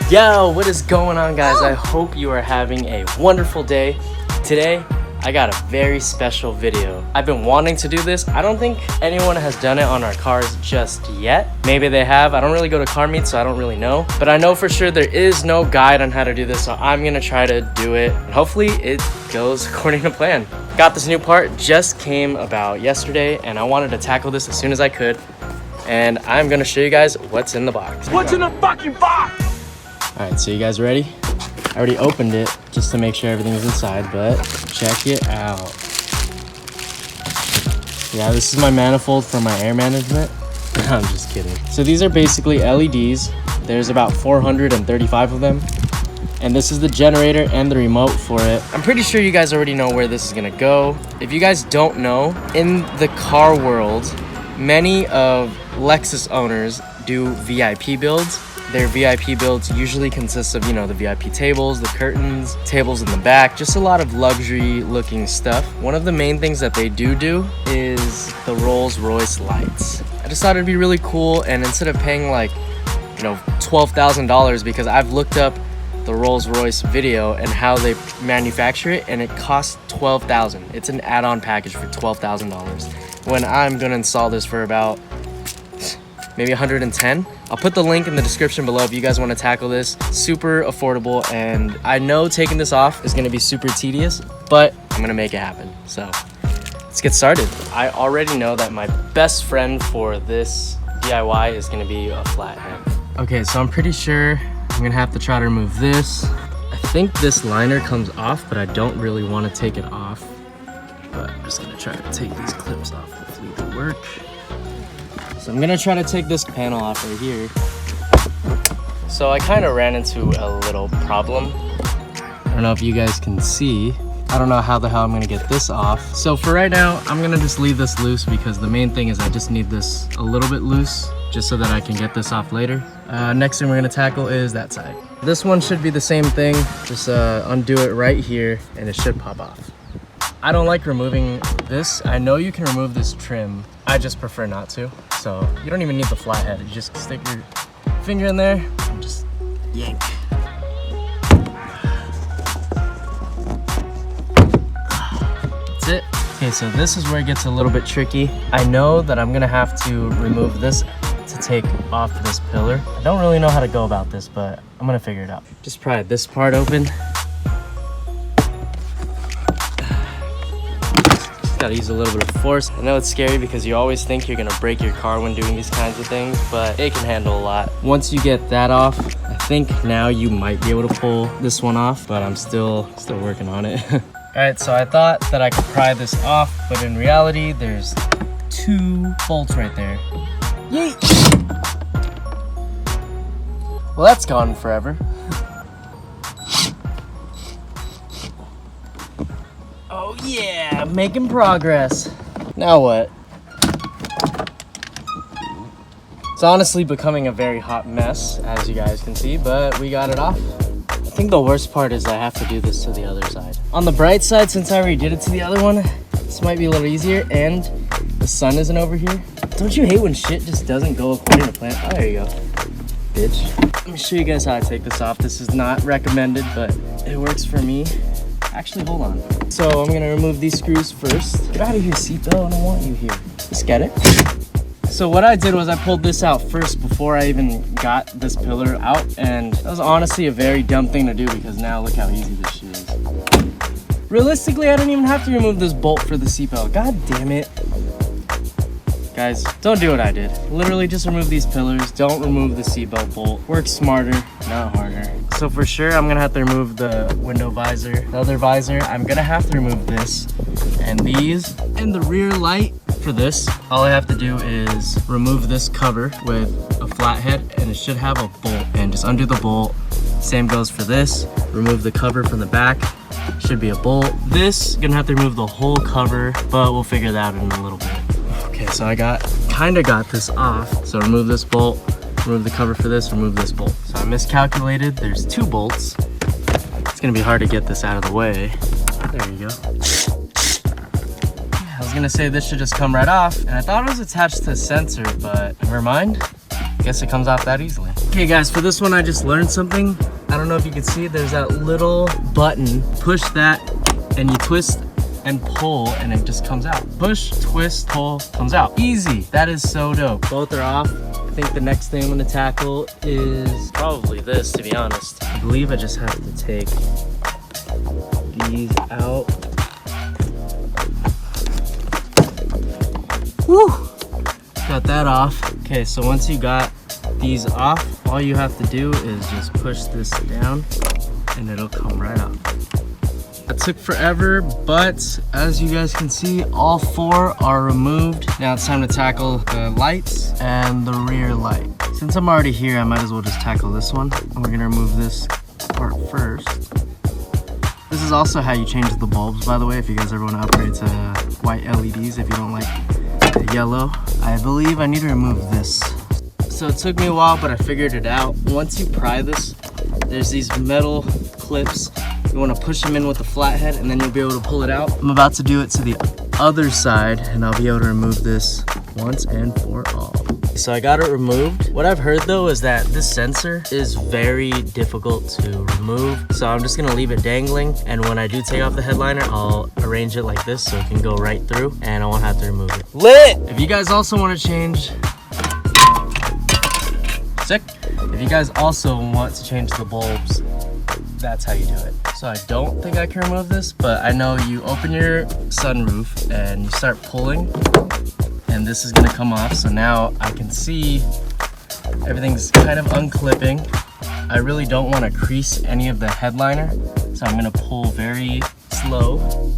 Yo, what is going on, guys? I hope you are having a wonderful day. Today, I got a very special video. I've been wanting to do this. I don't think anyone has done it on our cars just yet. Maybe they have. I don't really go to car meets, so I don't really know. But I know for sure there is no guide on how to do this, so I'm gonna try to do it. And hopefully it goes according to plan. Got this new part, just came about yesterday, and I wanted to tackle this as soon as I could. And I'm gonna show you guys what's in the box. What's in the fucking box? All right, so you guys ready? I already opened it just to make sure everything is inside, but check it out. Yeah, this is my manifold for my air management. I'm just kidding. So these are basically LEDs. There's about 435 of them. And this is the generator and the remote for it. I'm pretty sure you guys already know where this is gonna go. If you guys don't know, in the car world, many of LEXUS owners do VIP builds. Their VIP builds usually consist of, you know, the VIP tables, the curtains, tables in the back, just a lot of luxury looking stuff. One of the main things that they do is the Royce lights. I just thought it'd be really cool, and instead of paying like, you know, $12,000, because I've looked up the Royce video and how they manufacture it, and it costs $12,000. It's an add-on package for $12,000. When I'm gonna install this for about maybe 110. I'll put the link in the description below if you guys want to tackle this. Super affordable, and I know taking this off is going to be super tedious, but I'm going to make it happen. So let's get started. I already know that my best friend for this DIY is going to be a flathead. Okay, so I'm pretty sure I'm going to have to try to remove this. I think this liner comes off, but I don't really want to take it off. But I'm just going to try to take these clips off. Hopefully it'll work. So I'm gonna try to take this panel off right here. So I kind of ran into a little problem. I don't know if you guys can see. I don't know how the hell I'm gonna get this off. So for right now, I'm gonna just leave this loose, because the main thing is I just need this a little bit loose just so that I can get this off later. Next thing we're gonna tackle is that side. This one should be the same thing. Just undo it right here and it should pop off. I don't like removing this. I know you can remove this trim. I just prefer not to. So you don't even need the flathead. You just stick your finger in there and just yank. That's it. Okay, so this is where it gets a little bit tricky. I know that I'm gonna have to remove this to take off this pillar. I don't really know how to go about this, but I'm gonna figure it out. Just pry this part open. Gotta use a little bit of force. I know it's scary because you always think you're gonna break your car when doing these kinds of things, but it can handle a lot. Once you get that off, I think now you might be able to pull this one off, but I'm still working on it. All right, so I thought that I could pry this off, but in reality, there's 2 bolts right there. Yeet! Well, that's gone forever. Oh yeah, making progress. Now what? It's honestly becoming a very hot mess, as you guys can see, but we got it off. I think the worst part is I have to do this to the other side. On the bright side, since I already did it to the other one, this might be a little easier, and the sun isn't over here. Don't you hate when shit just doesn't go according to plan? Oh, there you go, bitch. Let me show you guys how I take this off. This is not recommended, but it works for me. Actually, hold on. So I'm gonna remove these screws first. Get out of here, seatbelt, I don't want you here. Just get it. So what I did was I pulled this out first before I even got this pillar out, and that was honestly a very dumb thing to do, because now look how easy this shit is. Realistically, I didn't even have to remove this bolt for the seatbelt. God damn it. Guys, don't do what I did. Literally just remove these pillars. Don't remove the seatbelt bolt. Work smarter, not harder. So for sure, I'm gonna have to remove the window visor. The other visor, I'm gonna have to remove this and these. And the rear light for this, all I have to do is remove this cover with a flathead, and it should have a bolt. And just undo the bolt. Same goes for this. Remove the cover from the back. Should be a bolt. This, gonna have to remove the whole cover, but we'll figure that out in a little bit. Okay, so I kinda got this off. So remove this bolt, remove the cover for this, remove this bolt. So I miscalculated, there's 2 bolts. It's gonna be hard to get this out of the way. There you go. I was gonna say this should just come right off, and I thought it was attached to a sensor, but never mind. guess it comes off that easily. Okay guys, for this one I just learned something. I don't know if you can see, there's that little button. Push that and you twist and pull and it just comes out. Push, twist, pull, comes out. Easy. That is so dope. Both are off. I think the next thing I'm gonna tackle is probably this, to be honest. I believe I just have to take these out. Woo! Got that off. Okay, so once you got these off, all you have to do is just push this down and it'll come right off. It took forever, but as you guys can see, all 4 are removed. Now it's time to tackle the lights and the rear light. Since I'm already here, I might as well just tackle this one. And we're gonna remove this part first. This is also how you change the bulbs, by the way, if you guys ever want to upgrade to white LEDs, if you don't like the yellow. I believe I need to remove this. So it took me a while, but I figured it out. Once you pry this, there's these metal clips. You want to push them in with the flathead and then you'll be able to pull it out. I'm about to do it to the other side and I'll be able to remove this once and for all. So I got it removed. What I've heard though is that this sensor is very difficult to remove. So I'm just gonna leave it dangling, and when I do take off the headliner, I'll arrange it like this so it can go right through and I won't have to remove it. Lit! If you guys also want to change... Sick! If you guys also want to change the bulbs, that's how you do it. So I don't think I can remove this, but I know you open your sunroof and you start pulling and this is gonna come off. So now I can see everything's kind of unclipping. I really don't want to crease any of the headliner, so I'm gonna pull very slow.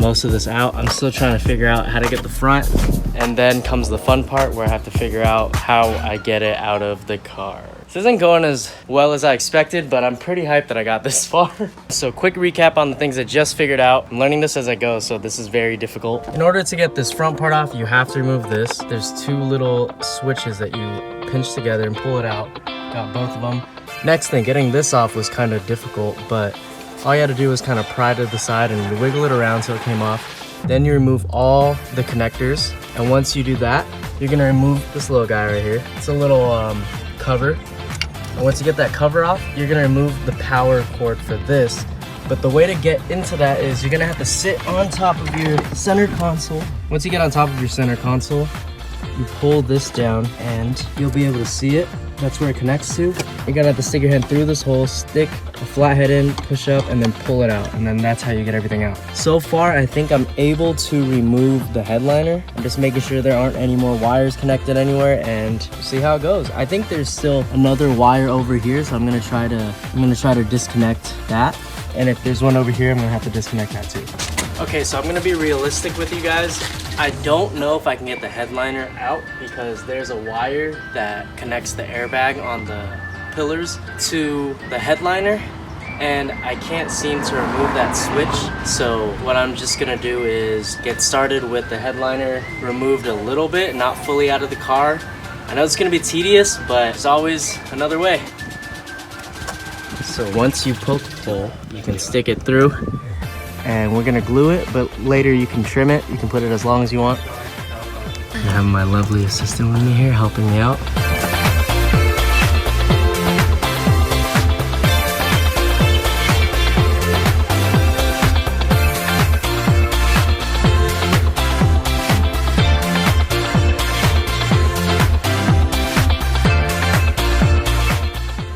Most of this out. I'm still trying to figure out how to get the front, and then comes the fun part where I have to figure out how I get it out of the car. This isn't going as well as I expected, but I'm pretty hyped that I got this far. So quick recap on the things I just figured out. I'm learning this as I go, so this is very difficult. In order to get this front part off, you have to remove this. There's 2 little switches that you pinch together and pull it out. Got both of them. Next thing, getting this off was kind of difficult, but all you had to do was kind of pry to the side and wiggle it around so it came off. Then you remove all the connectors. And once you do that, you're gonna remove this little guy right here. It's a little cover. And once you get that cover off, you're gonna remove the power cord for this. But the way to get into that is you're gonna have to sit on top of your center console. Once you get on top of your center console, you pull this down and you'll be able to see it. That's where it connects to. You're gonna have to stick your hand through this hole, stick a flathead in, push up, and then pull it out. And then that's how you get everything out. So far, I think I'm able to remove the headliner. I'm just making sure there aren't any more wires connected anywhere and see how it goes. I think there's still another wire over here, so I'm gonna try to disconnect that. And if there's one over here, I'm gonna have to disconnect that too. Okay, so I'm gonna be realistic with you guys. I don't know if I can get the headliner out because there's a wire that connects the airbag on the pillars to the headliner, and I can't seem to remove that switch. So what I'm just gonna do is get started with the headliner removed a little bit, not fully out of the car. I know it's gonna be tedious, but there's always another way. So once you poke the hole, you can stick it through, and we're gonna glue it, but later you can trim it. You can put it as long as you want. I have my lovely assistant with me here helping me out.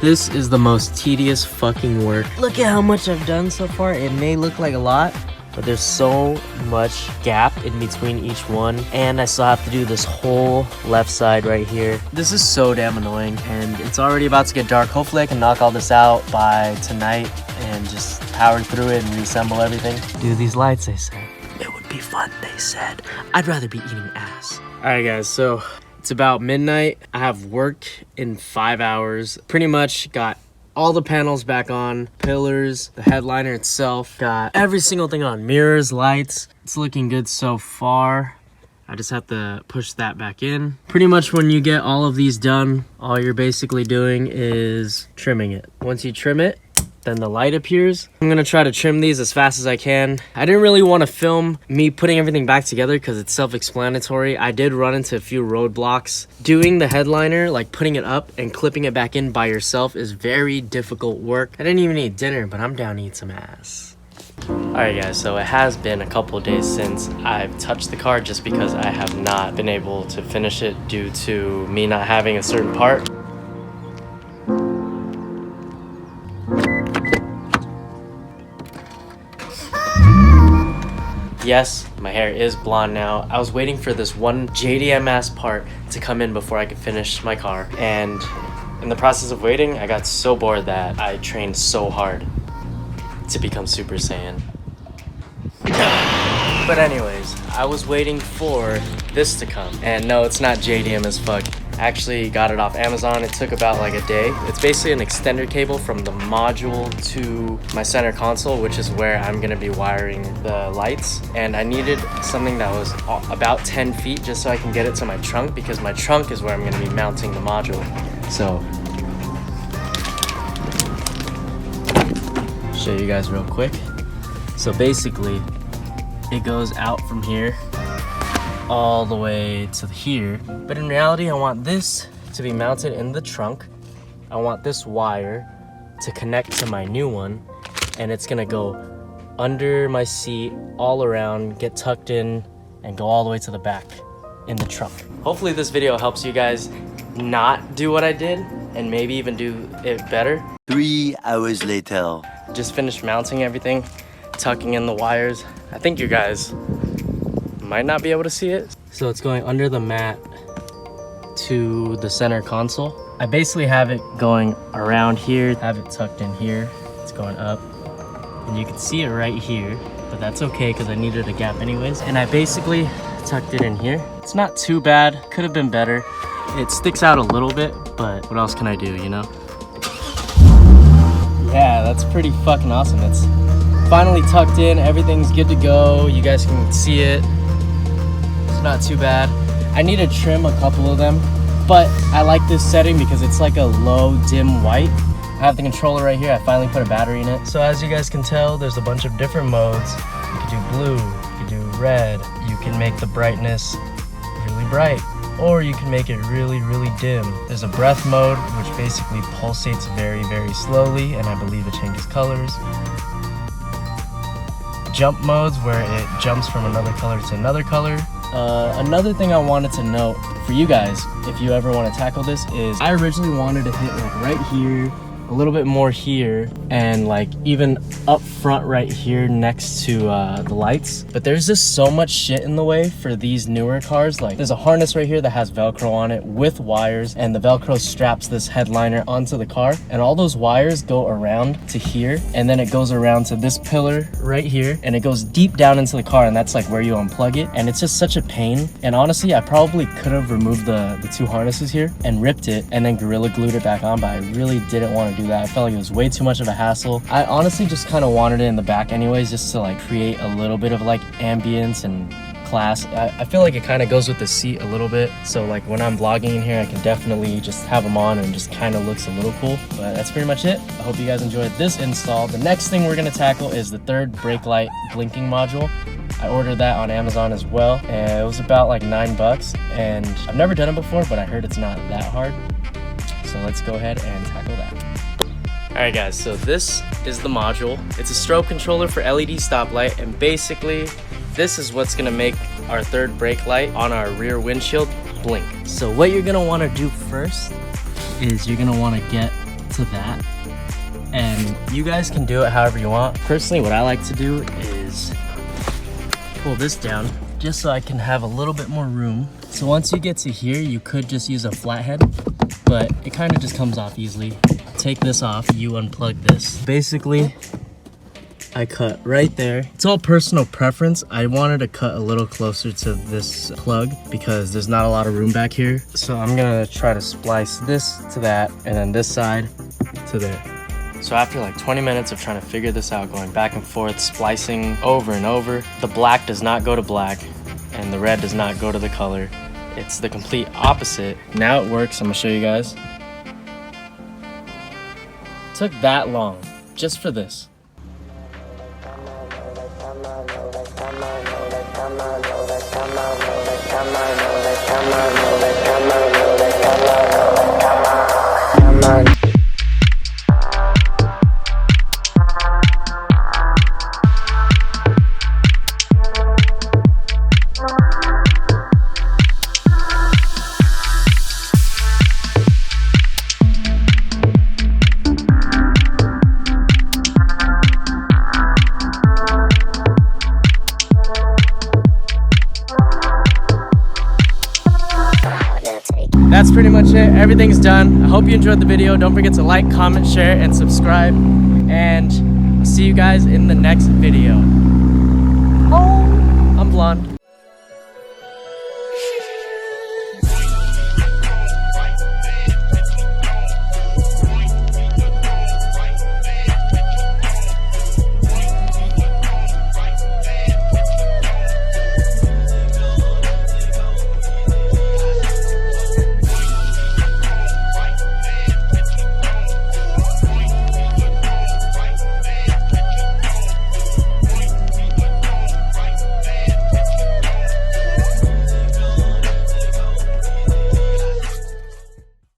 This is the most tedious fucking work. Look at how much I've done so far. It may look like a lot, but there's so much gap in between each one, and I still have to do this whole left side right here. This is so damn annoying, and it's already about to get dark. Hopefully I can knock all this out by tonight and just power through it and reassemble everything. Do these lights, they said. It would be fun, they said. I'd rather be eating ass. All right, guys, so it's about midnight. I have work in 5 hours. Pretty much got all the panels back on, pillars, the headliner itself, got every single thing on, mirrors, lights. It's looking good so far. I just have to push that back in. Pretty much when you get all of these done, all you're basically doing is trimming it. Once you trim it, then the light appears. I'm gonna try to trim these as fast as I can. I didn't really want to film me putting everything back together because it's self-explanatory. I did run into a few roadblocks. Doing the headliner, like putting it up and clipping it back in by yourself, is very difficult work. I didn't even eat dinner, but I'm down to eat some ass. Alright guys, so it has been a couple days since I've touched the car just because I have not been able to finish it due to me not having a certain part. Yes, my hair is blonde now. I was waiting for this one JDM ass part to come in before I could finish my car, and in the process of waiting, I got so bored that I trained so hard to become Super Saiyan. But anyways, I was waiting for this to come, and no, it's not JDM as fuck. I actually got it off Amazon. It took about like a day. It's basically an extender cable from the module to my center console, which is where I'm gonna be wiring the lights. And I needed something that was about 10 feet just so I can get it to my trunk, because my trunk is where I'm gonna be mounting the module. So, show you guys real quick. So basically, it goes out from here all the way to here, but in reality I want this to be mounted in the trunk. I want this wire to connect to my new one, and it's gonna go under my seat, all around, get tucked in, and go all the way to the back in the trunk. Hopefully this video helps you guys not do what I did and maybe even do it better. 3 hours later. Just finished mounting everything, tucking in the wires. I think you guys might not be able to see it. So it's going under the mat to the center console. I basically have it going around here, have it tucked in here. It's going up, and you can see it right here, but that's okay because I needed a gap anyways. And I basically tucked it in here. It's not too bad, could have been better. It sticks out a little bit, but what else can I do, you know? Yeah, that's pretty fucking awesome. It's finally tucked in, everything's good to go. You guys can see it. It's not too bad. I need to trim a couple of them, but I like this setting because it's like a low dim white. I have the controller right here. I finally put a battery in it. So as you guys can tell, there's a bunch of different modes. You can do blue, you can do red. You can make the brightness really bright, or you can make it really, really dim. There's a breath mode, which basically pulsates very, very slowly, and I believe it changes colors. Jump modes, where it jumps from another color to another color. Another thing I wanted to note for you guys, if you ever want to tackle this, is I originally wanted to hit like right here, a little bit more here, and like even up front right here next to the lights. But there's just so much shit in the way for these newer cars. Like there's a harness right here that has Velcro on it with wires, and the Velcro straps this headliner onto the car, and all those wires go around to here, and then it goes around to this pillar right here, and it goes deep down into the car, and that's like where you unplug it. And it's just such a pain. And honestly, I probably could have removed the two harnesses here and ripped it and then Gorilla Glued it back on, but I really didn't want to do that. I felt like it was way too much of a hassle. I honestly just kind of wanted it in the back anyways, just to like create a little bit of like ambience and class. I feel like it kind of goes with the seat a little bit, so like when I'm vlogging in here I can definitely just have them on and just kind of looks a little cool. But that's pretty much it. I hope you guys enjoyed this install. The next thing we're going to tackle is the third brake light blinking module. I ordered that on Amazon as well, and it was about like $9, and I've never done it before, but I heard it's not that hard. So let's go ahead and tackle that. Alright guys, so this is the module. It's a strobe controller for LED stoplight, and basically this is what's gonna make our third brake light on our rear windshield blink. So what you're gonna wanna do first is you're gonna wanna get to that, and you guys can do it however you want. Personally, what I like to do is pull this down just so I can have a little bit more room. So once you get to here, you could just use a flathead, but it kind of just comes off easily. Take this off, you unplug this. Basically, I cut right there. It's all personal preference. I wanted to cut a little closer to this plug because there's not a lot of room back here. So I'm gonna try to splice this to that, and then this side to there. So after like 20 minutes of trying to figure this out, going back and forth, splicing over and over, the black does not go to black. and the red does not go to the color. It's the complete opposite. Now it works. I'm gonna show you guys. It took that long just for this. That's pretty much it. Everything's done. I hope you enjoyed the video. Don't forget to like, comment, share, and subscribe. And I'll see you guys in the next video. Oh, I'm blonde.